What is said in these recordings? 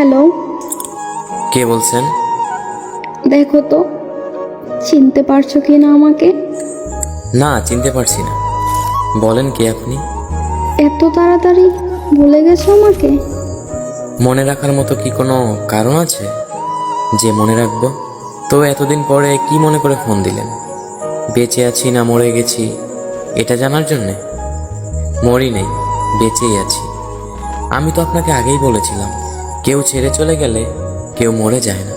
Hello, কে বলছেন? দেখো তো চিনতে পারছো কি না আমাকে? না, চিনতে পারছি না। বলেন কে আপনি? এত তাড়াতাড়ি ভুলে গেছো আমাকে? মনে রাখার মতো কি কোনো কারণ আছে যে মনে রাখবো? তো এতদিন পরে কি মনে করে ফোন দিলেন? বেঁচে আছি না মরে গেছি এটা জানার জন্যে? মরি নেই, বেঁচেই আছি। আমি তো আপনাকে আগেই বলেছিলাম, কেউ ছেড়ে চলে গেলে কেউ মরে যায় না,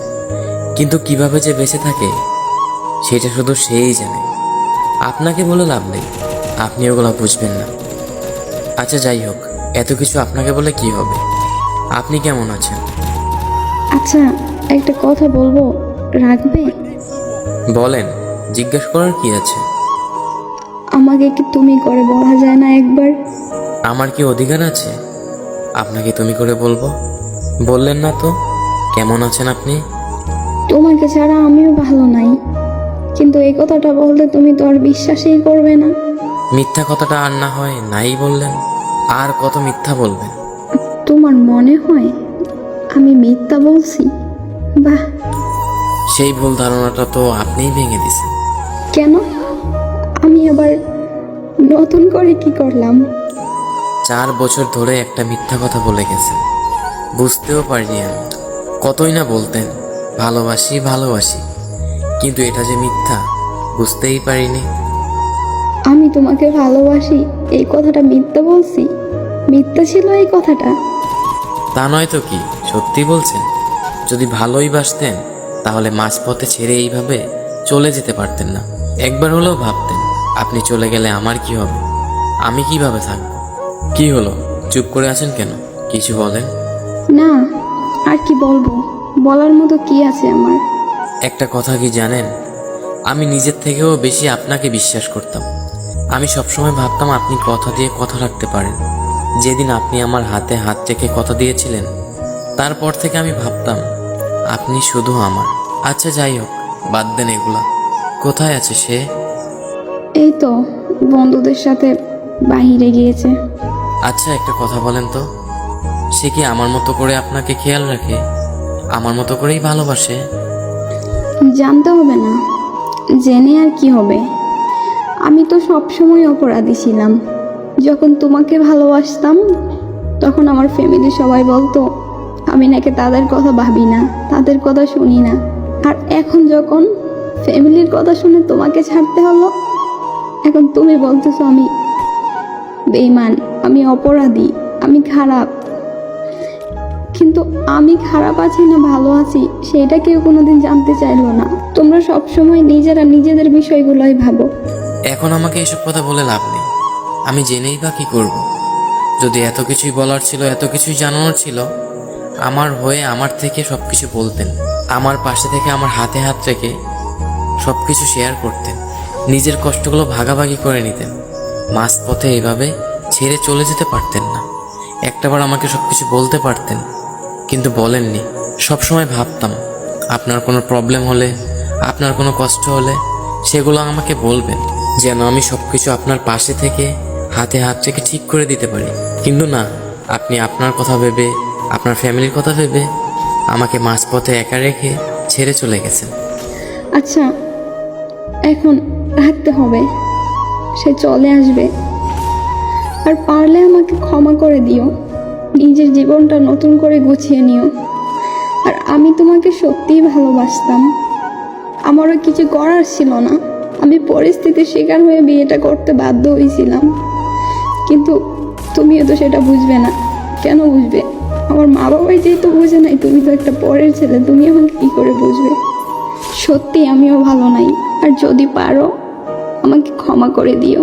কিন্তু কিভাবে যে বেঁচে থাকে সেটা শুধু সেই জানে। আপনাকে বলে লাভ নেই, আপনি ওগুলো বুঝবেন না। আচ্ছা যাই হোক, এত কিছু আপনাকে বলে কি হবে? আপনি কেমন আছেন? আচ্ছা, একটা কথা বলবো, রাখবে? বলেন, জিজ্ঞেস করার কি আছে? আমাকে কি তুমি করে বলা যায় না একবার? আমার কি অধিকার আছে আপনাকে তুমি করে বলবো? বললেন না তো, কেমন আছেন আপনি? তোমাকে ছাড়া আমিও ভালো নাই, কিন্তু এই কথাটা বলতে তুমি তো আর বিশ্বাসই করবে না। মিথ্যা কথাটা আর না হয় নাই বললেন, আর কত মিথ্যা বলবেন? তোমার মনে হয় আমি মিথ্যা বলছি? বাহ! সেই ভুল ধারণাটা তো আপনিই ভেঙে দিছেন। কেন? আমি আবার নতুন করে কি করলাম? 4 বছর ধরে একটা মিথ্যা কথা বলে গেছেন, বুঝতেও পারিনি আমি। কতই না বলতেন ভালোবাসি ভালোবাসি, কিন্তু এটা যে মিথ্যা বুঝতেই পারিনি। আমি তোমাকে ভালোবাসি এই কথাটা মিথ্যা বলছি? মিথ্যা ছিল এই কথাটা? তা নয় তো কি, সত্যি বলছেন? যদি ভালোই বাসতেন তাহলে মাঝপথে ছেড়ে এইভাবে চলে যেতে পারতেন না। একবার হলেও ভাবতেন আপনি চলে গেলে আমার কি হবে, আমি কিভাবে থাকবো। কি হলো, চুপ করে আছেন কেন? কিছু বলেন। না, আর কি বলবো? বলার মতো কি আছে আমার? একটা কথা কি জানেন, আমি নিজের থেকেও বেশি আপনাকে বিশ্বাস করতাম। আমি সবসময় ভাবতাম আপনি কথা দিয়ে কথা রাখতে পারেন। যেদিন আপনি আমার হাতে হাত রেখে কথা দিয়েছিলেন, তারপর থেকে আমি ভাবতাম আপনি শুধু আমার। আচ্ছা যাই হোক, বাদ দেন এগুলা। কোথায় আছে সে? এই তো বন্ধুদের সাথে বাহিরে গিয়েছে। আচ্ছা একটা কথা বলেন তো, সে কি আমার মতো করে আপনাকে খেয়াল রাখে, আমার মতো করেই ভালোবাসে? জানতে হবে না, জেনে আর কি হবে? আমি তো সবসময় অপরাধী ছিলাম। যখন তোমাকে ভালোবাসতাম তখন আমার ফ্যামিলি সবাই বলতো আমি নাকি তাদের কথা ভাবি না, তাদের কথা শুনি না। আর এখন যখন ফ্যামিলির কথা শুনে তোমাকে ছাড়তে হলো, এখন তুমি বলতেছো আমি বেঈমান, আমি অপরাধী, আমি খারাপ। কিন্তু আমি খারাপ আছি না ভালো আছি সেটা কেউ কোনোদিন জানতে চাইলো না। তোমরা সবসময় নিজেরা নিজেদের বিষয়গুলোই ভাবো। এখন আমাকে এসব কথা বলে লাভ নেই, আমি জেনেই বা কি করব? যদি এত কিছুই বলার ছিল, এত কিছুই জানানোর ছিল, আমার হয়ে আমার থেকে সবকিছু বলতেন, আমার পাশে থেকে আমার হাতে হাত রেখে সবকিছু শেয়ার করতেন, নিজের কষ্টগুলো ভাগাভাগি করে নিতেন। মাঝপথে এভাবে ছেড়ে চলে যেতে পারতেন না। একটাবার আমাকে সবকিছু বলতে পারতেন, কিন্তু বলেননি। সবসময় ভাবতাম আপনার কোনো প্রবলেম হলে, আপনার কোনো কষ্ট হলে সেগুলো আমাকে বলবেন, যেন আমি সবকিছু আপনার পাশে থেকে হাতে হাত রেখে ঠিক করে দিতে পারি। কিন্তু না, আপনি আপনার কথা ভেবে, আপনার ফ্যামিলির কথা ভেবে আমাকে মাঝপথে একা রেখে ছেড়ে চলে গেছেন। আচ্ছা, এখন রাখতে হবে, সে চলে আসবে। আর পারলে আমাকে ক্ষমা করে দিও, নিজের জীবনটা নতুন করে গুছিয়ে নিও। আর আমি তোমাকে সত্যিই ভালোবাসতাম, আমারও কিছু করার ছিল না, আমি পরিস্থিতির শিকার হয়ে বিয়েটা করতে বাধ্য হয়েছিলাম। কিন্তু তুমিও তো সেটা বুঝবে না। কেন বুঝবে? আমার মা বাবাই যেহেতু বুঝে নাই, তুমি তো একটা পরের ছেলে, তুমি আমাকে কী করে বুঝবে? সত্যি আমিও ভালো নাই, আর যদি পারো আমাকে ক্ষমা করে দিও।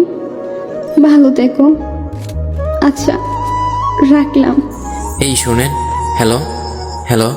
ভালো থেকো। আচ্ছা, রাখলাম। এই শোনেন, হ্যালো হ্যালো